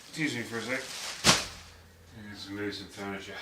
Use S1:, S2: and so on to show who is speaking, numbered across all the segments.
S1: Excuse me for a sec. Let's move some furniture.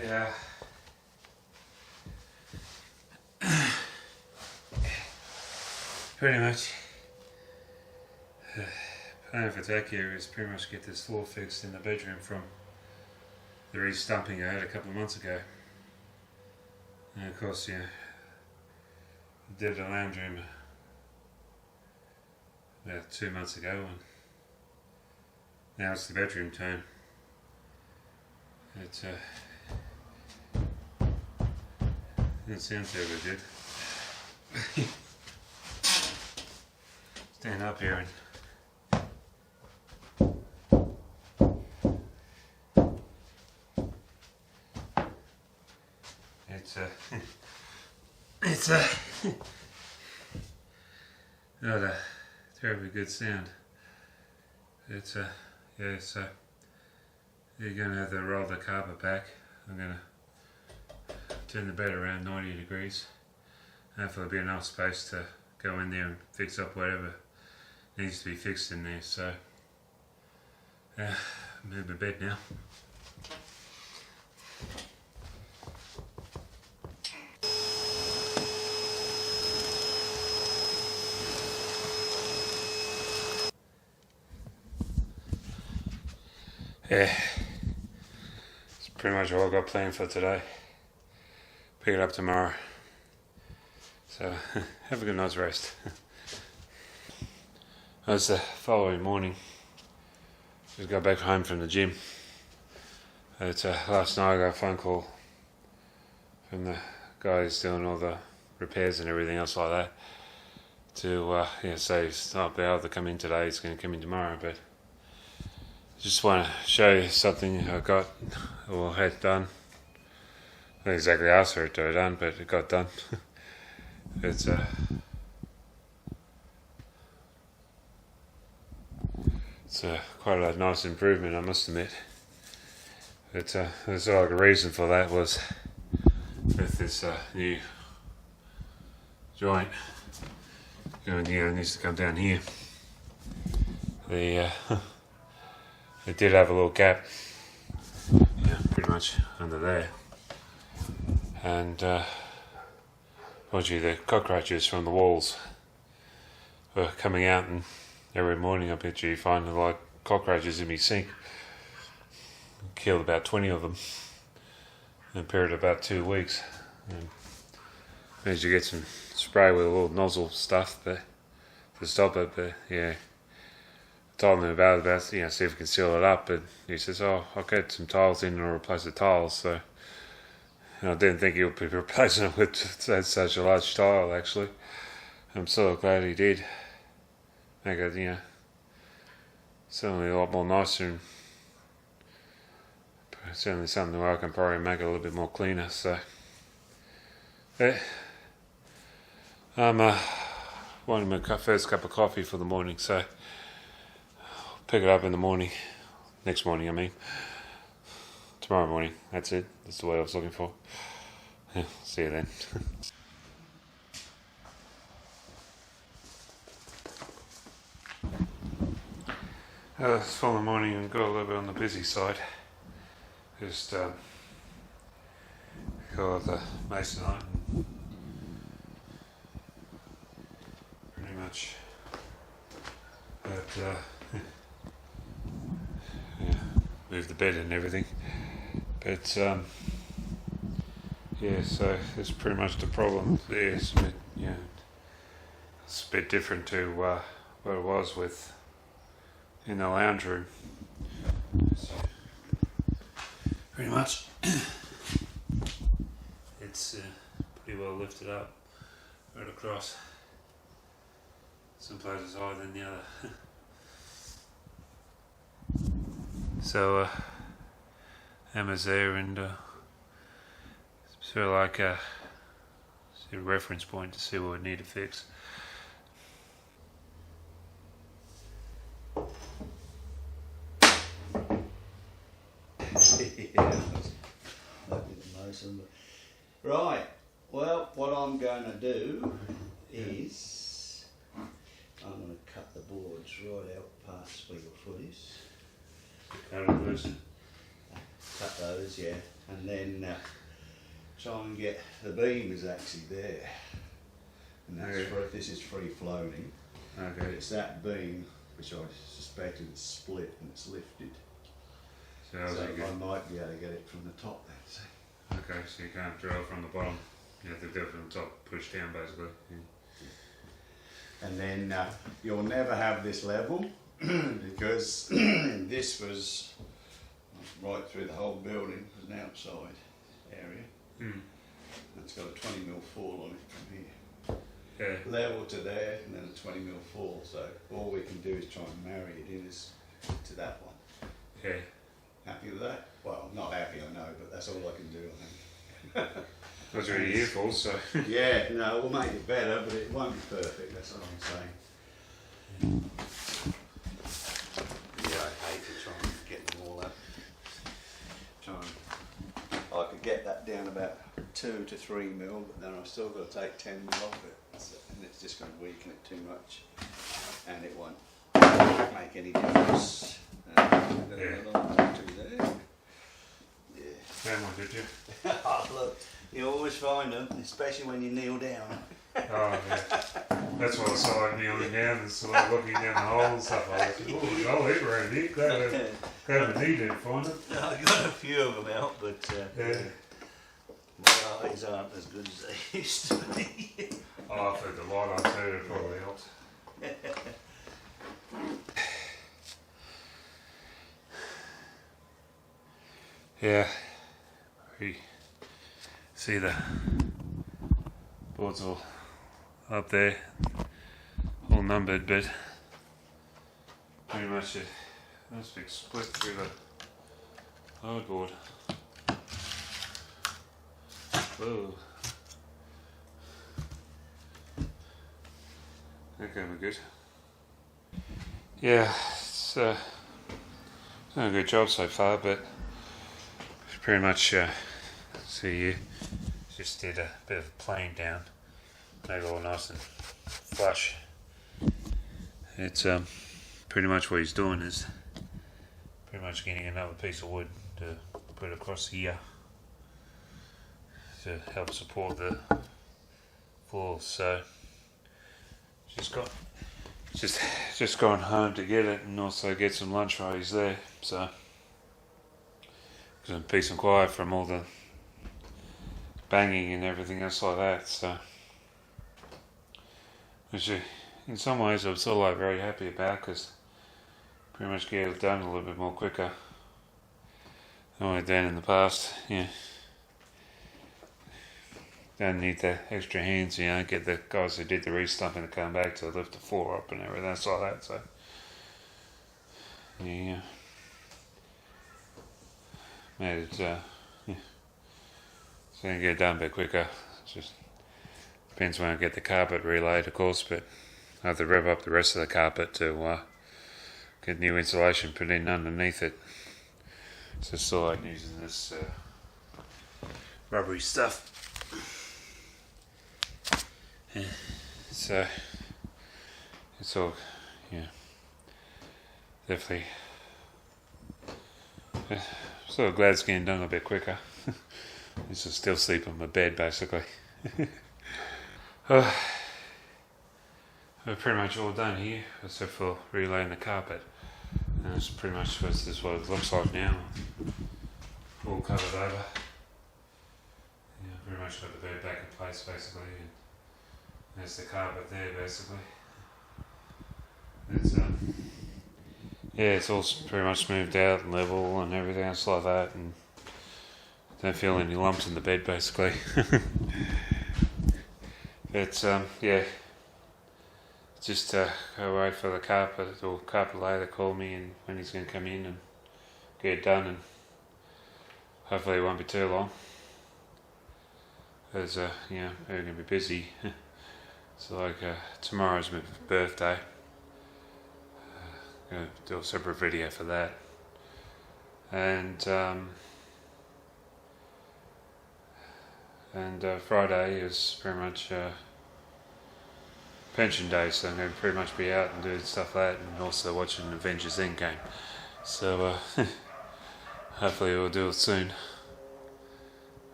S1: Yeah. Pretty much. Plan for attack here is pretty much get this floor fixed in the bedroom from the re-stumping I had a couple of months ago. And of course, yeah, did the lounge room about 2 months ago, and now it's the bedroom turn. It sounds so good. Stand up here and it's not a terribly good sound. It's yeah, so you're gonna have to roll the carpet back. I'm gonna turn the bed around 90 degrees. Hopefully there'll be enough space to go in there and fix up whatever needs to be fixed in there. So move my bed now. Yeah, it's pretty much all I got planned for today. Pick it up tomorrow. So have a good night's rest. It's the following morning. Just got back home from the gym. It's last night I got a phone call from the guy who's doing all the repairs and everything else like that to say he's not be able to come in today, he's going to come in tomorrow, but just want to show you something I got or had done. I didn't exactly ask for it to have done, but it got done. It's quite a nice improvement, I must admit. There's like a reason for that was with this new joint. It needs to come down here. It did have a little gap, pretty much under there, and the cockroaches from the walls were coming out, and every morning I bet you find like cockroaches in my sink. Killed about 20 of them in a period of about 2 weeks. And managed to get some spray with a little nozzle stuff, but to stop it. But yeah, told him about see if we can seal it up. But he says, "Oh, I'll get some tiles in and replace the tiles." So I didn't think he would be replacing it with such a large tile. Actually, I'm so glad he did. Make it, certainly a lot more nicer, and certainly something where I can probably make it a little bit more cleaner. So, I'm wanting my first cup of coffee for the morning. So, I'll pick it up in the morning. Next morning, I mean. Tomorrow morning. That's it. That's the way I was looking for. Yeah, see you then. It's for the morning and got a little bit on the busy side. Just got the masonite. Pretty much. But move the bed and everything. But so it's pretty much the problem there. It's a bit, it's a bit different to what it was in the lounge room. pretty much. It's pretty well lifted up right across. Some places higher than the other. So hammer's there, and sort of like a reference point to see what we need to fix.
S2: Right, well, what I'm going to do is I'm going to cut the boards right out past where your foot is.
S1: Cut them loose.
S2: Cut those, yeah, and then try and get the beam is actually there, and that's this is free floating.
S1: Okay.
S2: It's that beam which I suspected is split and it's lifted. So I might be able to get it from the top then. See?
S1: Okay, so you can't drill from the bottom. You have to do it from the top, push down basically. Yeah.
S2: And then you'll never have this level because this was right through the whole building. It was an outside area.
S1: Mm.
S2: It's got a 20mm fall on it from here.
S1: Yeah.
S2: Level to there and then a 20mm fall. So all we can do is try and marry it in to that one.
S1: Yeah.
S2: Happy with that? Well, not happy, I know, but that's all I can do, I think.
S1: That's really useful, so.
S2: Yeah, no, we'll make it better, but it won't be perfect, that's what I'm saying. Yeah, I hate to try and get them all up. I could get that down about 2 to 3mm, but then I've still got to take 10mm off it, and it's just going to weaken it too much, and it won't make any difference.
S1: Found one, did you?
S2: Oh, look, you always find them, especially when you kneel down.
S1: Oh, yeah. That's what I saw, like kneeling down and sort of looking down the hole and stuff like that. Oh, I'll eat around here. Glad I needed to find it.
S2: I've got a few of them out, but my eyes aren't as good as they used to be.
S1: Oh, I've heard the light on too, it probably helps. Yeah, we see the boards all up there, all numbered, but pretty much it must be split through the load board. Whoa. That gonna be good. Yeah, it's done a good job so far, but pretty much, see you just did a bit of plane down, made it all nice and flush. It's pretty much what he's doing is pretty much getting another piece of wood to put across here to help support the floor. So just gone home to get it and also get some lunch while he's there. So some peace and quiet from all the banging and everything else like that. So, which in some ways I'm sort of like very happy about, because pretty much get it done a little bit more quicker than I've done in the past. Yeah, don't need the extra hands, you know. Get the guys who did the re-stumping to come back to lift the floor up and everything else like that. So, yeah. Made it, yeah. It's going to get done a bit quicker. It just depends when I get the carpet relayed, of course, but I have to rev up the rest of the carpet to get new insulation put in underneath it. So still like using this rubbery stuff. Yeah. So it's all, yeah, definitely. So glad it's getting done a bit quicker. This is still sleep on my bed basically. We're pretty much all done here except for relaying the carpet, and it's pretty much this is what it looks like now. All covered over. Yeah, pretty much got the bed back in place basically, and there's the carpet there basically. It's yeah, it's all pretty much smoothed out and level and everything else like that, and don't feel any lumps in the bed basically. It's yeah, just go wait for the carpet or carpet layer to call me and when he's going to come in and get it done, and hopefully it won't be too long. Because you know, we're going to be busy. So like tomorrow's my birthday. Going to do a separate video for that, and Friday is pretty much pension day, so I'm going to pretty much be out and doing stuff like that, and also watching Avengers Endgame. So hopefully we'll do it soon.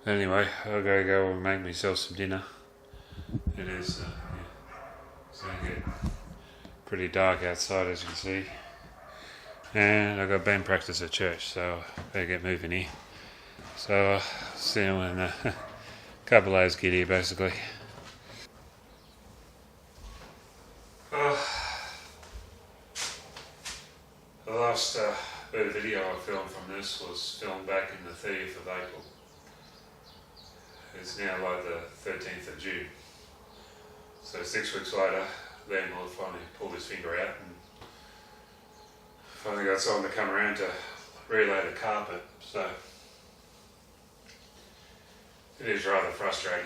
S1: Anyway, I'll go and make myself some dinner. It is it's going to get pretty dark outside, as you can see, and I've got band practice at church, so I better get moving here. So see you in a couple of hours get here basically. The last bit of video I filmed from this was filmed back in the 30th of April. It's now like the 13th of June. So 6 weeks later, landlord finally pulled his finger out and finally got someone to come around to relay the carpet. So it is rather frustrating.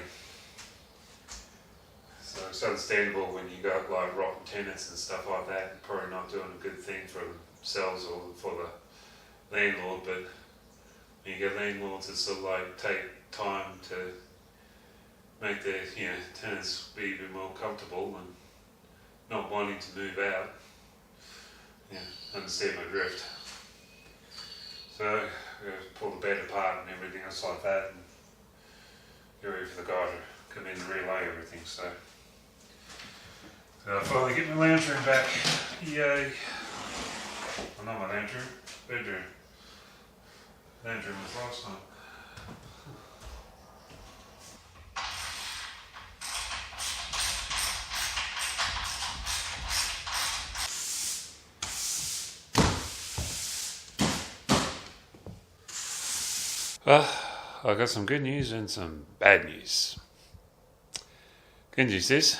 S1: So it's understandable when you got like rotten tenants and stuff like that, probably not doing a good thing for themselves or for the landlord, but when you get landlords that sort of like take time to make their tenants be a bit more comfortable and not wanting to move out, understand my drift. So I pull the bed apart and everything else like that and get ready for the guy to come in and relay everything. So I finally get my lounge room back. Yay. Well, not my lounge room, bedroom. Lounge room was last time. I got some good news and some bad news. Good news is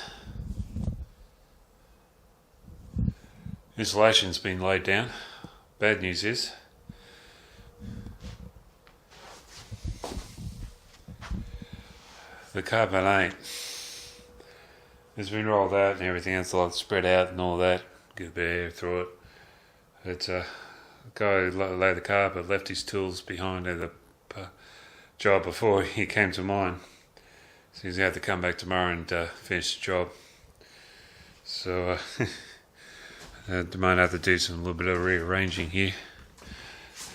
S1: insulation's been laid down. Bad news is the carpet ain't. It's been rolled out and everything else, like spread out and all that. Get a bit of air through it. It's the guy who laid the carpet left his tools behind at the job before he came to mine. So he's going to have to come back tomorrow and finish the job. So I might have to do a little bit of rearranging here.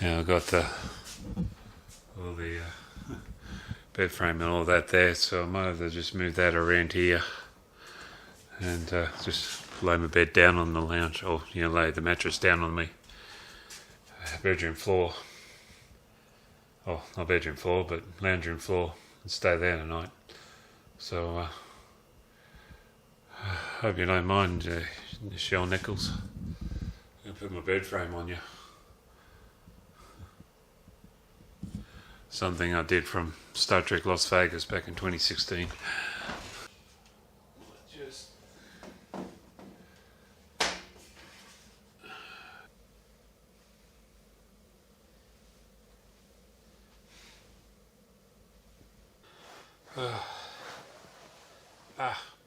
S1: And I've got all the bed frame and all that there, so I might have to just move that around here and just lay my bed down on the lounge, or lay the mattress down on my bedroom floor. Oh, not bedroom floor, but lounge room floor, and stay there tonight. So hope you don't mind, Shell Nichols. I'll put my bed frame on you. Something I did from Star Trek Las Vegas back in 2016.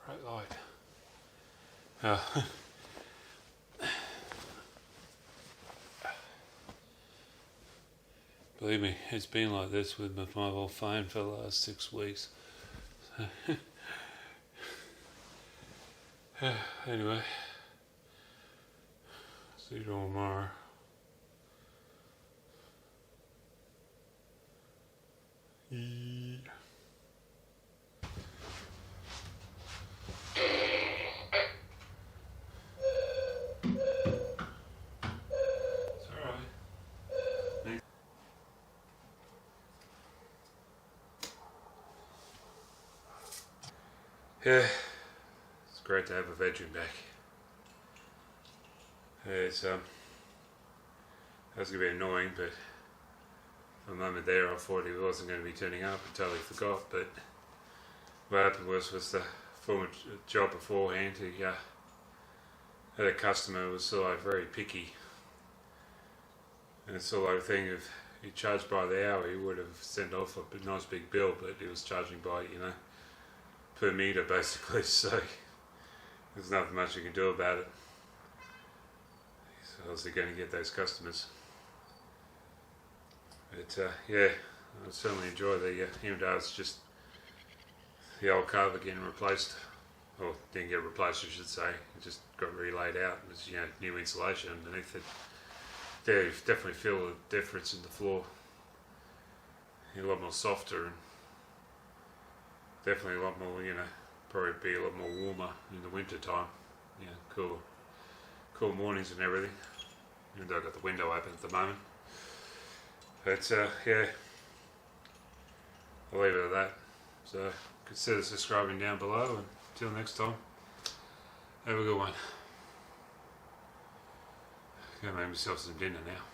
S1: Bright light. Believe me, it's been like this with my mobile phone for the last 6 weeks. Anyway, see you tomorrow. Yeah, it's great to have a bedroom back. It's that's gonna be annoying, but I'm moment there I thought he wasn't going to be turning up. I totally forgot. But what happened was the former job beforehand, he had a customer who was sort of like very picky. And it's sort of like a thing, if he charged by the hour, he would have sent off a nice big bill, but he was charging by, per metre basically, so there's nothing much you can do about it. He's obviously going to get those customers. But yeah, I certainly enjoy the Hyundai. It's just the old cover getting replaced, or didn't get replaced I should say, it just got relaid out. There's new insulation underneath it. Yeah, you definitely feel the difference in the floor. A lot more softer and definitely a lot more, probably be a lot more warmer in the winter time. Cool mornings and everything. Even though I've got the window open at the moment. But yeah, I'll leave it at that. So consider subscribing down below, and until next time, have a good one. Gonna make myself some dinner now.